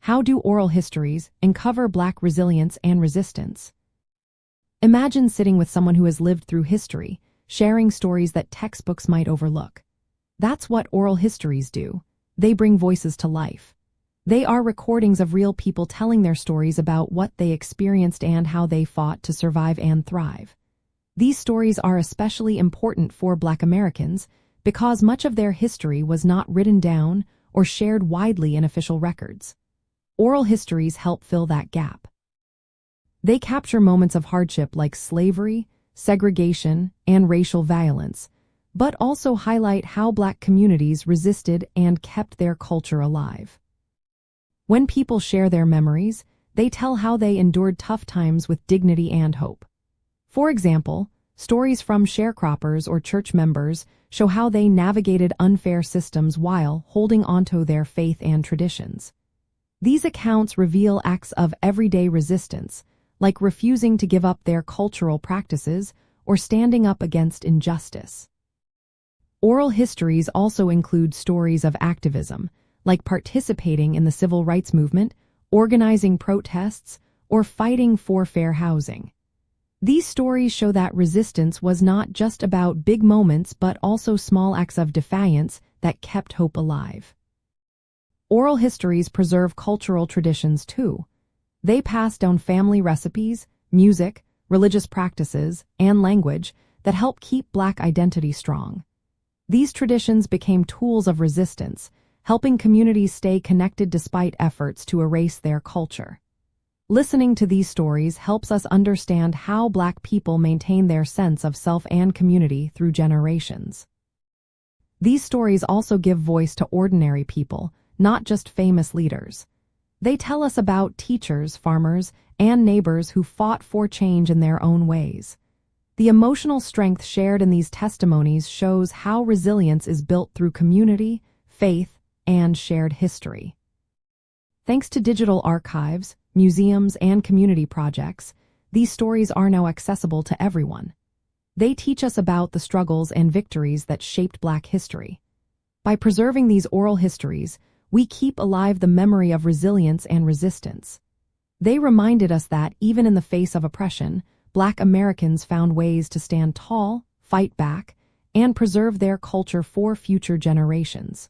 How do oral histories uncover Black resilience and resistance? Imagine sitting with someone who has lived through history, sharing stories that textbooks might overlook. That's what oral histories do. They bring voices to life. They are recordings of real people telling their stories about what they experienced and how they fought to survive and thrive. These stories are especially important for Black Americans because much of their history was not written down or shared widely in official records. Oral histories help fill that gap. They capture moments of hardship like slavery, segregation, and racial violence, but also highlight how Black communities resisted and kept their culture alive. When people share their memories, they tell how they endured tough times with dignity and hope. For example, stories from sharecroppers or church members show how they navigated unfair systems while holding onto their faith and traditions. These accounts reveal acts of everyday resistance, like refusing to give up their cultural practices or standing up against injustice. Oral histories also include stories of activism, like participating in the civil rights movement, organizing protests, or fighting for fair housing. These stories show that resistance was not just about big moments but also small acts of defiance that kept hope alive. Oral histories preserve cultural traditions too. They pass down family recipes, music, religious practices, and language that help keep Black identity strong. These traditions became tools of resistance, helping communities stay connected despite efforts to erase their culture. Listening to these stories helps us understand how Black people maintain their sense of self and community through generations. These stories also give voice to ordinary people, not just famous leaders. They tell us about teachers, farmers, and neighbors who fought for change in their own ways. The emotional strength shared in these testimonies shows how resilience is built through community, faith, and shared history. Thanks to digital archives, museums, and community projects, these stories are now accessible to everyone. They teach us about the struggles and victories that shaped Black history. By preserving these oral histories, we keep alive the memory of resilience and resistance. They reminded us that, even in the face of oppression, Black Americans found ways to stand tall, fight back, and preserve their culture for future generations.